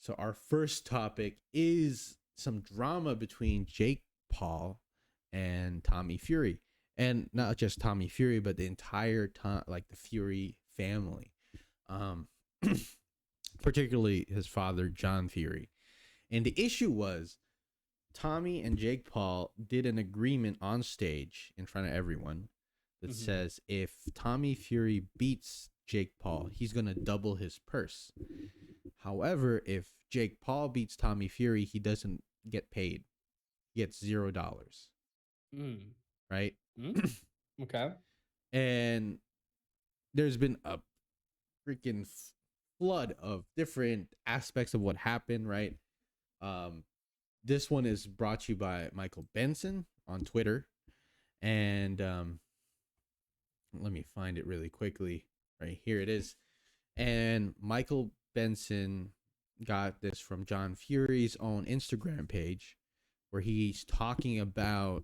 So our first topic is some drama between Jake Paul and Tommy Fury, and not just Tommy Fury, but the entire like the Fury family, um, particularly his father John Fury. And the issue was Tommy and Jake Paul did an agreement on stage in front of everyone that says if Tommy Fury beats Jake Paul, he's gonna double his purse. However, if Jake Paul beats Tommy Fury, he doesn't get paid. He gets $0. Right? Okay. And there's been a freaking flood of different aspects of what happened, right? This one is brought to you by Michael Benson on Twitter. And let me find it really quickly. Right here it is. And Michael Benson got this from John Fury's own Instagram page, where he's talking about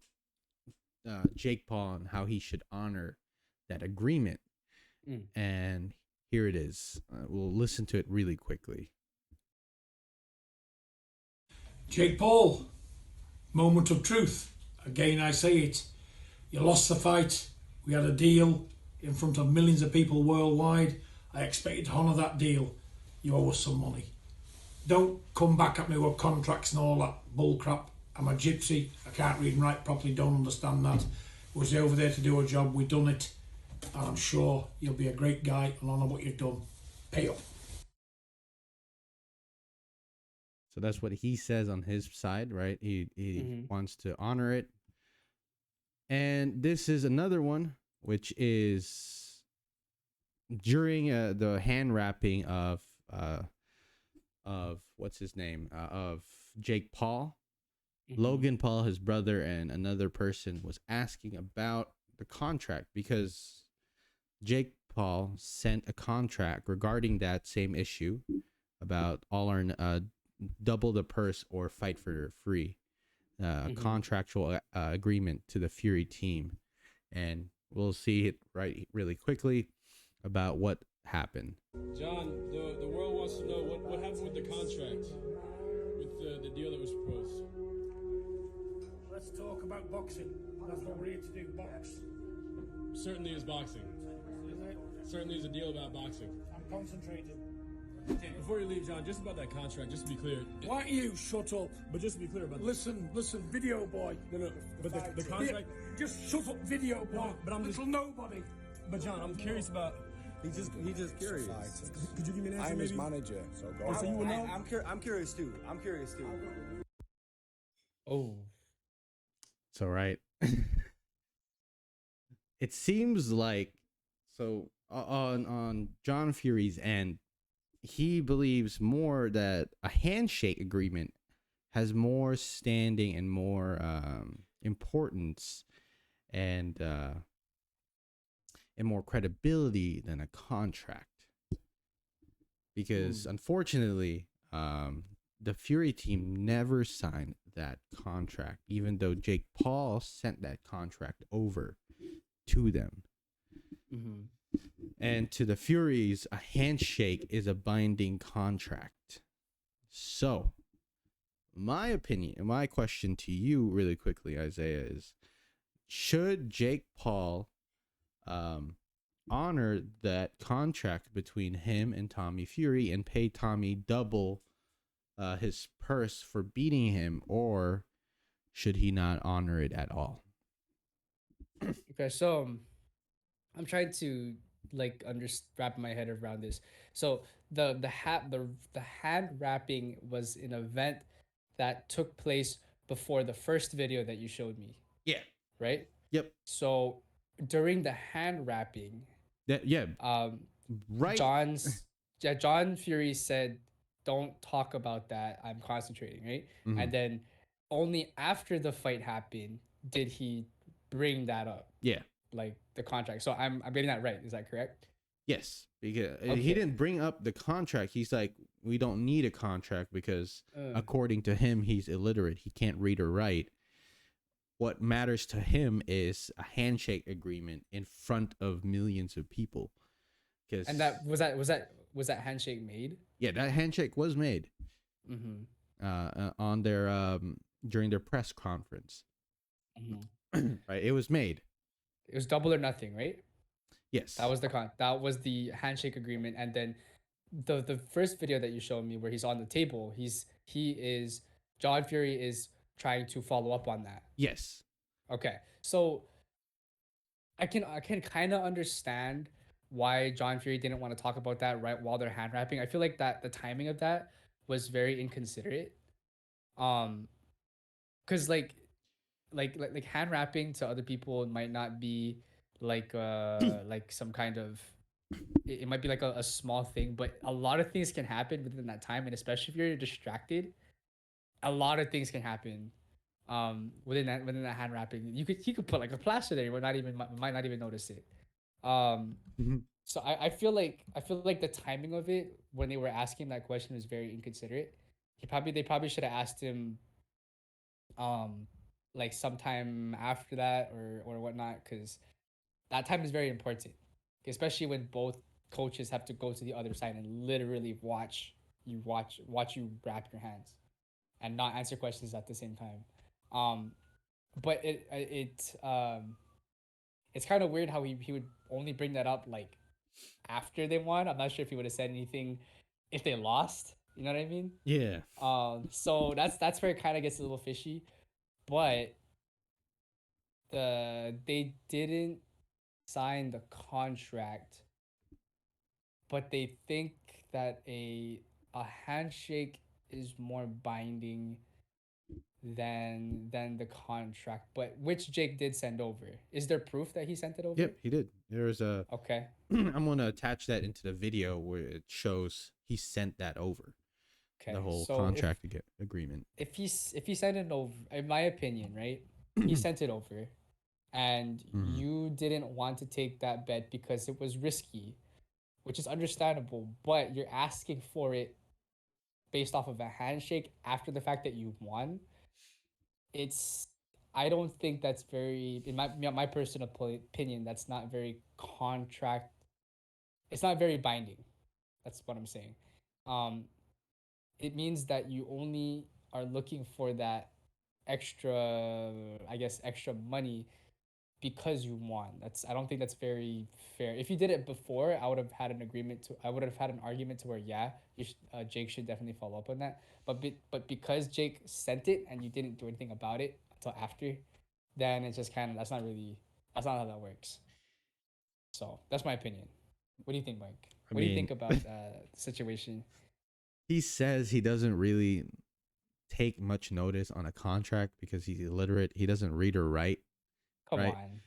Jake Paul and how he should honor that agreement. And here it is. We'll listen to it really quickly. Jake Paul, moment of truth. Again, I say it. You lost the fight. We had a deal in front of millions of people worldwide. I expect you to honour that deal. You owe us some money. Don't come back at me with contracts and all that bull crap. I'm a gypsy. I can't read and write properly. Don't understand that. Was over there to do a job. We've done it. And I'm sure you'll be a great guy and honour what you've done. Pay up. So that's what he says on his side, right? He wants to honor it. And this is another one, which is during the hand wrapping of what's his name? Of Jake Paul. Logan Paul, his brother, and another person was asking about the contract because Jake Paul sent a contract regarding that same issue about all or double the purse or fight for free, contractual agreement to the Fury team. And we'll see it really quickly about what happened. John, the world wants to know what happened with the contract, with the deal that was proposed. Let's talk about boxing. That's what we're here to do, box. Certainly is boxing. Is it? Certainly is a deal about boxing. I'm concentrated. Before you leave, John, just about that contract, just to be clear. Why don't you shut up? But just to be clear about Listen, video boy. No, but the contract... Just shut up, video boy. No, but I'm just... Little nobody. But John, I'm curious about... He just curious. Could you give me an answer, I'm his maybe? manager, so go. So you would know? I'm curious too. Oh. So right. It seems like so on John Fury's end, he believes more that a handshake agreement has more standing and more importance and more credibility than a contract. Because unfortunately, the Fury team never signed that contract, even though Jake Paul sent that contract over to them. And to the Furies, a handshake is a binding contract. So, my opinion, my question to you really quickly, Isaiah, is should Jake Paul honor that contract between him and Tommy Fury and pay Tommy double his purse for beating him, or should he not honor it at all? Okay, so I'm trying to wrap my head around this. So the hand wrapping was an event that took place before the first video that you showed me. Yeah. Right? Yep. So during the hand wrapping, right. John Fury said, "Don't talk about that. I'm concentrating." Right? And then only after the fight happened did he bring that up. Yeah. Like the contract. So I'm getting that right. Is that correct? Yes, because he didn't bring up the contract. He's like, we don't need a contract because according to him, he's illiterate. He can't read or write. What matters to him is a handshake agreement in front of millions of people. And that was that handshake made? Yeah, that handshake was made. Mm-hmm. on their during their press conference. Mm-hmm. Right, it was made. It was double or nothing, right? That Yes. was the that was the handshake agreement, and then the first video that you showed me where he's on the table, he is John Fury is trying to follow up on that. Yes. Okay, so I can kind of understand why John Fury didn't want to talk about that right while they're hand wrapping. I feel like that the timing of that was very inconsiderate. Um, because like hand wrapping to other people might not be like some kind of it might be like a small thing, but a lot of things can happen within that time, and especially if you're distracted, a lot of things can happen. Within that hand wrapping, you could put like a plaster there, you might not even notice it. Um, Mhm. so I feel like the timing of it when they were asking that question was very inconsiderate. They probably should have asked him um like sometime after that or whatnot, because that time is very important, especially when both coaches have to go to the other side and literally watch you wrap your hands and not answer questions at the same time. Um, but it's kind of weird how he would only bring that up like after they won. I'm not sure if he would have said anything if they lost. You know what I mean? Yeah. So that's where it kind of gets a little fishy. But they didn't sign the contract, but they think that a handshake is more binding than the contract, but which Jake did send over. Is there proof that he sent it over? Yep, he did. There's a Okay. I'm gonna attach that into the video where it shows he sent that over. The Okay. whole So if contract agreement. if he sent it over, in my opinion, right? He sent it over, and Mhm. you didn't want to take that bet because it was risky, which is understandable. But you're asking for it based off of a handshake after the fact that you won. It's I don't think that's very in my personal opinion. That's not very contract. It's not very binding. That's what I'm saying. Um, it means that you only are looking for that extra, I guess, extra money because you won. I don't think that's very fair. If you did it before, I would have had an argument to where yeah, Jake should definitely follow up on that. But because Jake sent it and you didn't do anything about it until after, then it's just kind of that's not how that works. So that's my opinion. What do you think, Mike? I What do you mean, think about the situation? he says he doesn't really take much notice on a contract because he's illiterate. He doesn't read or write, Come right? on.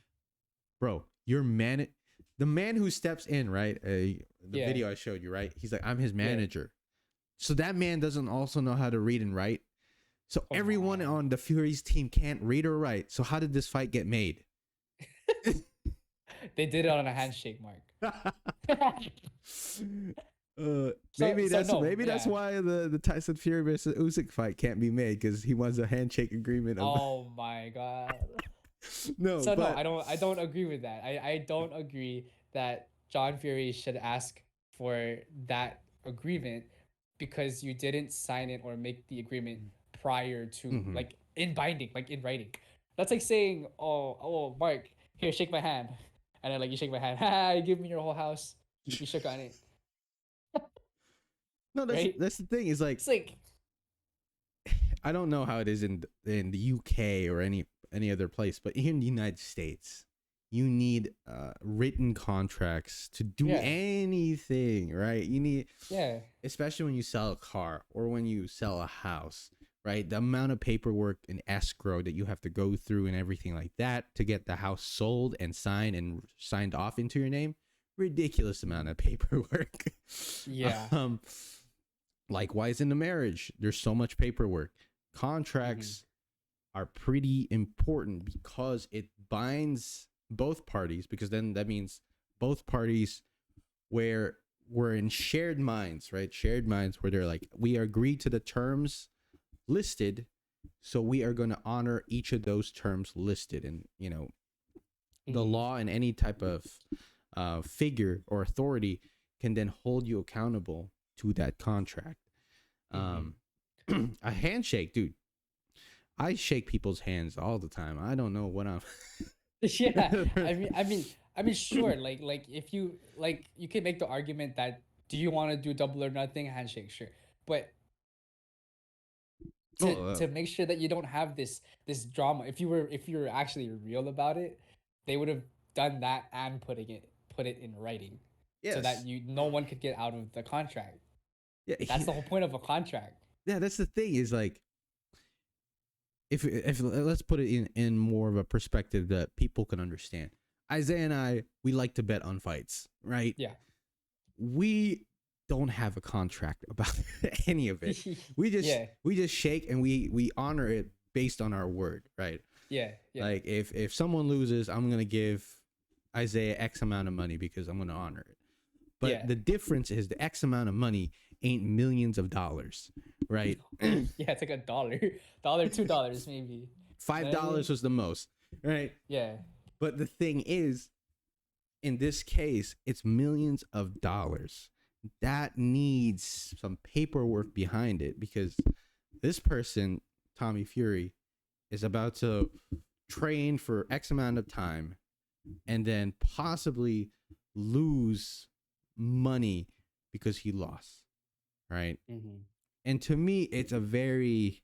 Bro, the man who steps in, right? The Yeah. video I showed you, right? He's like, I'm his Yeah. manager. So that man doesn't also know how to read and write. So Come everyone on. on the Fury's team can't read or write. So how did this fight get made? They did it on a handshake, Mark. Maybe So that's no, yeah. why the Tyson Fury versus Usyk fight can't be made because he wants a handshake agreement of Oh my god. no, So no, but I don't agree with that. I don't agree that John Fury should ask for that agreement because you didn't sign it or make the agreement prior to Mhm. like in binding, like in writing. That's like saying, oh, Mark, here, shake my hand, and then like you shake my hand, ha, you give me your whole house, you shook on it, no, right? that's the thing. Is like It's like, I don't know how it is in the UK or any other place, but here in the United States, you need written contracts to do yeah, anything, right? You need, yeah, especially when you sell a car or when you sell a house, right? The amount of paperwork and escrow that you have to go through and everything like that to get the house sold and signed off into your name, ridiculous amount of paperwork. yeah. um, Likewise in the marriage, there's so much paperwork. Mm-hmm. Contracts are pretty important because it binds both parties, because then that means both parties where we're in shared minds, right? Shared minds where they're like, we agree to the terms listed, so we are going to honor each of those terms listed. And, the Mm-hmm. law and any type of figure or authority can then hold you accountable to that contract. Mm-hmm. Um, A handshake, dude. I shake people's hands all the time. I don't know what I'm. Yeah, I mean, sure. Like if you like, you can make the argument that do you want to do double or nothing handshake? Sure, but to Oh, to make sure that you don't have this drama, if you were actually real about it, they would have done that and put it in writing, so that yes. no one could get out of the contract. Yeah, That's the whole point of a contract. yeah. That's the thing. Is like if let's put it in more of a perspective that people can understand. Isaiah and I, we like to bet on fights, right? Yeah. We don't have a contract about any of it. We just Yeah. we just shake and we honor it based on our word, right? Yeah. Yeah. Like if someone loses, I'm gonna give Isaiah X amount of money because I'm gonna honor it. But Yeah. the difference is the X amount of money ain't millions of dollars, right? Yeah, it's like $1, $2 maybe. $5 was the most, right? Yeah. But the thing is, in this case, it's millions of dollars. That needs some paperwork behind it because this person, Tommy Fury, is about to train for X amount of time and then possibly lose money because he lost, right? Mm-hmm. And to me, it's a very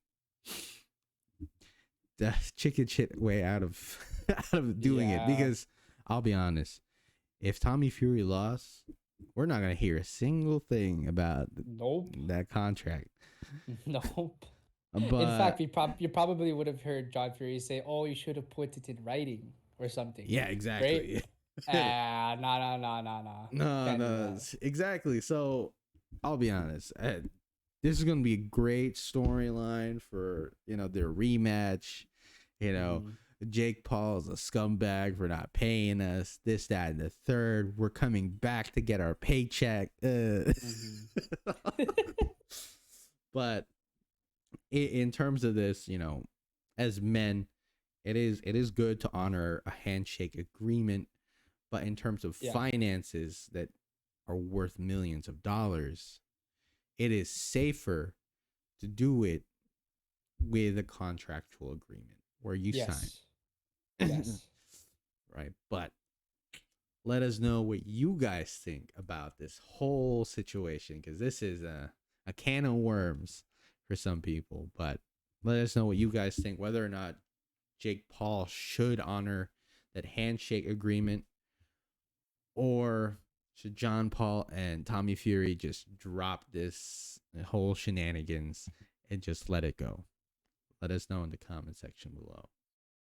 the chicken shit way out of out of doing it Yeah. because I'll be honest, if Tommy Fury lost, we're not gonna hear a single thing about Nope. that contract. Nope. But In fact, you probably would have heard John Fury say, "Oh, you should have put it in writing or something." yeah, exactly. Ah, no. No, Can't do no, that. exactly. So I'll be honest. This is gonna be a great storyline for their rematch. Mhm. Jake Paul's a scumbag for not paying us. This, that, and the third. We're coming back to get our paycheck. Mhm. But in terms of this, as men, it is good to honor a handshake agreement. But in terms of Yeah. finances that are worth millions of dollars, it is safer to do it with a contractual agreement where you sign. Yes. Right. But let us know what you guys think about this whole situation because this is a can of worms for some people. But let us know what you guys think, whether or not Jake Paul should honor that handshake agreement, or should John Paul and Tommy Fury just drop this whole shenanigans and just let it go. Let us know in the comment section below.